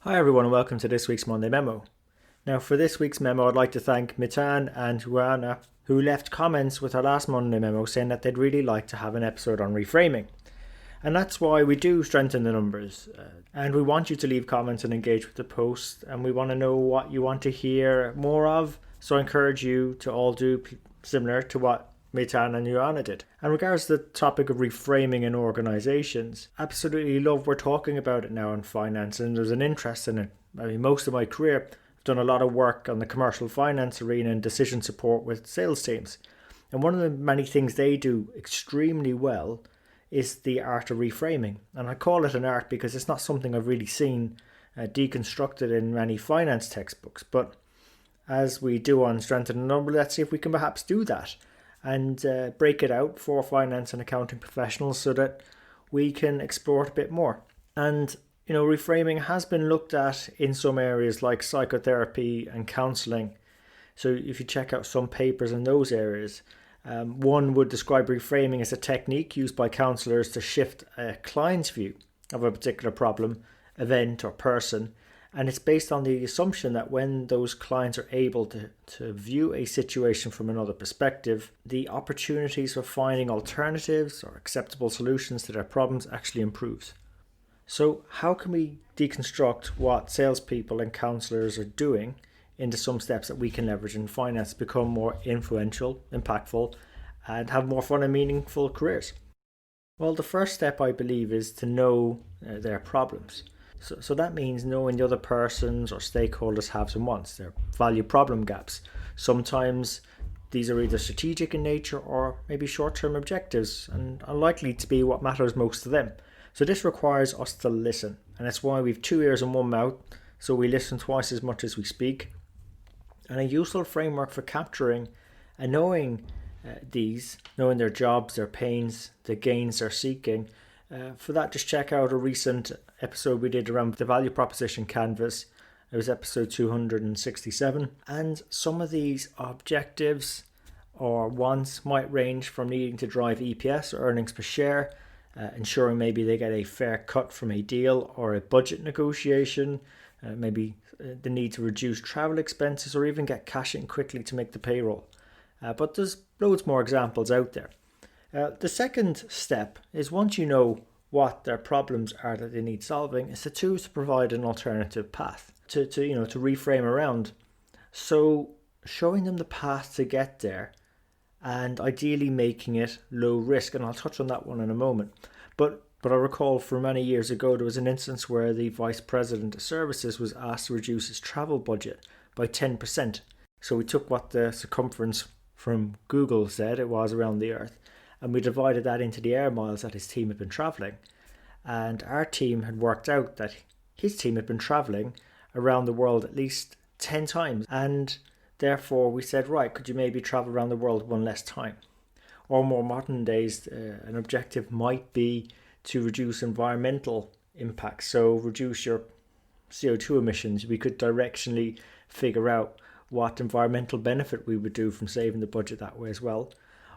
Hi everyone and welcome to this week's Monday Memo. Now for this week's memo I'd like to thank Mitan and Juana who left comments with our last Monday Memo saying that they'd really like to have an episode on reframing. And that's why we do strengthen the numbers. And we want you to leave comments and engage with the post, and we want to know what you want to hear more of. So I encourage you to all do similar to what Mitan and Joanna did. And regards to the topic of reframing in organizations, absolutely love we're talking about it now in finance, and there's an interest in it. I mean, most of my career I've done a lot of work on the commercial finance arena and decision support with sales teams. And one of the many things they do extremely well is the art of reframing. And I call it an art because it's not something I've really seen deconstructed in many finance textbooks. But as we do on Strength in the Number, let's see if we can perhaps do that and break it out for finance and accounting professionals so that we can explore it a bit more. And reframing has been looked at in some areas like psychotherapy and counselling. So if you check out some papers in those areas, one would describe reframing as a technique used by counsellors to shift a client's view of a particular problem, event, or person. And it's based on the assumption that when those clients are able to view a situation from another perspective, the opportunities for finding alternatives or acceptable solutions to their problems actually improves. So how can we deconstruct what salespeople and counsellors are doing into some steps that we can leverage in finance to become more influential, impactful, and have more fun and meaningful careers? Well, the first step, I believe, is to know their problems. So that means knowing the other persons or stakeholders' haves and wants, their value problem gaps. Sometimes these are either strategic in nature or maybe short-term objectives and unlikely to be what matters most to them. So this requires us to listen, and that's why we've 2 ears and 1 mouth, so we listen twice as much as we speak. And a useful framework for capturing and knowing knowing their jobs, their pains, the gains they're seeking. For that, just check out a recent episode we did around the value proposition canvas. It was episode 267. And some of these objectives or wants might range from needing to drive EPS or earnings per share, ensuring maybe they get a fair cut from a deal or a budget negotiation, maybe the need to reduce travel expenses or even get cash in quickly to make the payroll. But there's loads more examples out there. The second step is, once you know what their problems are that they need solving, is to provide an alternative path to reframe around. So showing them the path to get there and ideally making it low risk, and I'll touch on that one in a moment. But I recall from many years ago there was an instance where the Vice President of Services was asked to reduce his travel budget by 10%. So we took what the circumference from Google said it was around the Earth, and we divided that into the air miles that his team had been travelling. And our team had worked out that his team had been travelling around the world at least 10 times. And therefore we said, right, could you maybe travel around the world one less time? Or more modern days, an objective might be to reduce environmental impacts. So reduce your CO2 emissions. We could directionally figure out what environmental benefit we would do from saving the budget that way as well.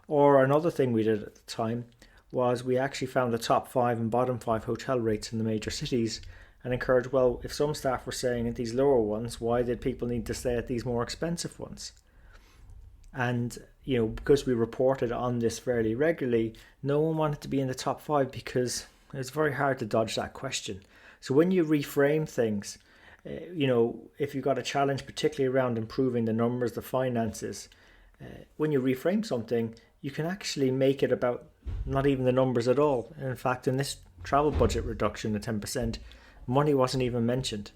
Or another thing we did at the time was we actually found the top 5 and bottom 5 hotel rates in the major cities and encouraged, well, if some staff were staying at these lower ones, why did people need to stay at these more expensive ones? And, because we reported on this fairly regularly, no one wanted to be in the top 5 because it's very hard to dodge that question. So when you reframe things, if you've got a challenge, particularly around improving the numbers, the finances, when you reframe something, you can actually make it about not even the numbers at all. In fact, in this travel budget reduction of 10%, money wasn't even mentioned.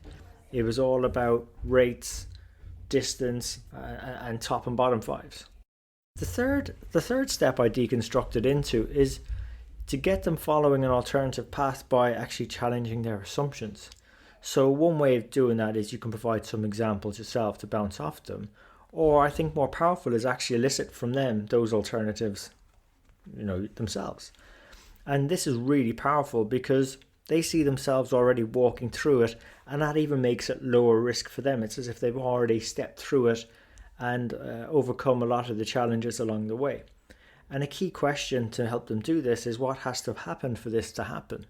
It was all about rates, distance, and top and bottom 5s. The third step I deconstructed into is to get them following an alternative path by actually challenging their assumptions. So one way of doing that is you can provide some examples yourself to bounce off them. Or I think more powerful is actually elicit from them those alternatives, themselves. And this is really powerful because they see themselves already walking through it, and that even makes it lower risk for them. It's as if they've already stepped through it and overcome a lot of the challenges along the way. And a key question to help them do this is, what has to have happened for this to happen?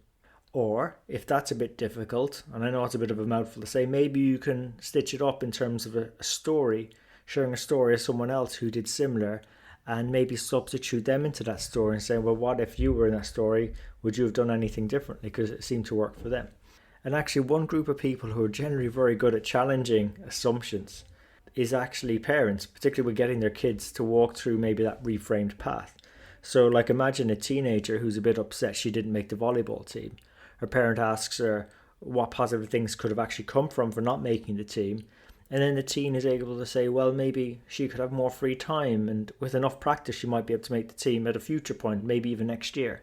Or if that's a bit difficult, and I know it's a bit of a mouthful to say, maybe you can stitch it up in terms of a story, sharing a story of someone else who did similar, and maybe substitute them into that story and say, well, what if you were in that story? Would you have done anything differently? Because it seemed to work for them. And actually, one group of people who are generally very good at challenging assumptions is actually parents, particularly with getting their kids to walk through maybe that reframed path. So like imagine a teenager who's a bit upset she didn't make the volleyball team. Her parent asks her what positive things could have actually come from for not making the team. And then the teen is able to say, well, maybe she could have more free time, and with enough practice she might be able to make the team at a future point, maybe even next year.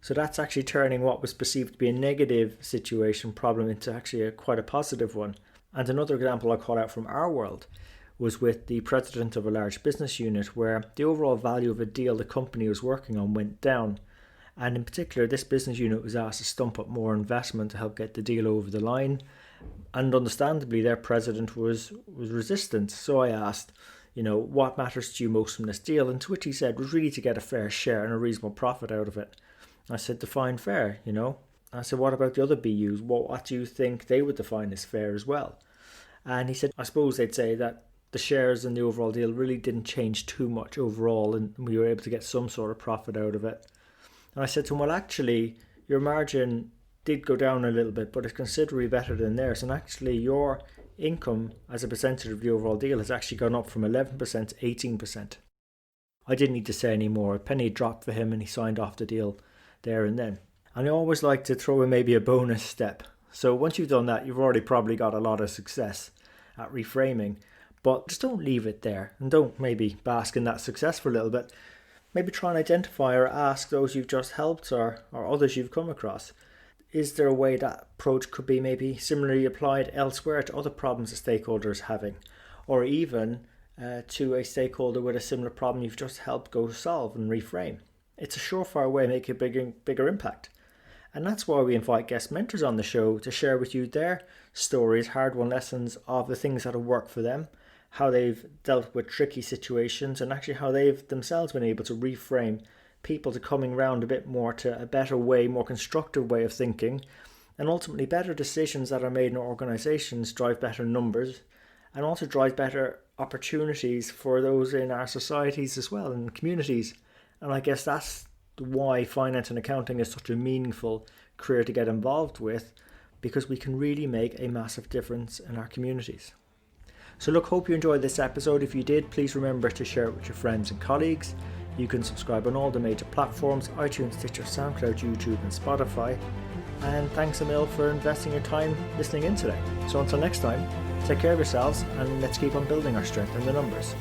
So that's actually turning what was perceived to be a negative situation problem into actually quite a positive one. And another example I call out from our world was with the president of a large business unit, where the overall value of a deal the company was working on went down. And in particular, this business unit was asked to stump up more investment to help get the deal over the line. And understandably, their president was resistant. So I asked, what matters to you most from this deal? And to which he said was really to get a fair share and a reasonable profit out of it. I said, define fair, I said, what about the other BUs? What do you think they would define as fair as well? And he said, I suppose they'd say that the shares in the overall deal really didn't change too much overall, and we were able to get some sort of profit out of it. And I said to him, well, actually, your margin did go down a little bit, but it's considerably better than theirs. And actually, your income as a percentage of the overall deal has actually gone up from 11% to 18%. I didn't need to say any more. A penny dropped for him and he signed off the deal there and then. And I always like to throw in maybe a bonus step. So once you've done that, you've already probably got a lot of success at reframing. But just don't leave it there, and don't maybe bask in that success for a little bit. Maybe try and identify or ask those you've just helped or others you've come across. Is there a way that approach could be maybe similarly applied elsewhere to other problems a stakeholder is having? Or even to a stakeholder with a similar problem you've just helped go solve and reframe? It's a surefire way to make a bigger impact. And that's why we invite guest mentors on the show to share with you their stories, hard-won lessons of the things that have worked for them, how they've dealt with tricky situations, and actually how they've themselves been able to reframe people to coming around a bit more to a better way, more constructive way of thinking, and ultimately better decisions that are made in organisations drive better numbers and also drive better opportunities for those in our societies as well and communities. And I guess that's why finance and accounting is such a meaningful career to get involved with, because we can really make a massive difference in our communities. So look, hope you enjoyed this episode. If you did, please remember to share it with your friends and colleagues. You can subscribe on all the major platforms: iTunes, Stitcher, SoundCloud, YouTube and Spotify. And thanks a mil for investing your time listening in today. So until next time, take care of yourselves and let's keep on building our strength in the numbers.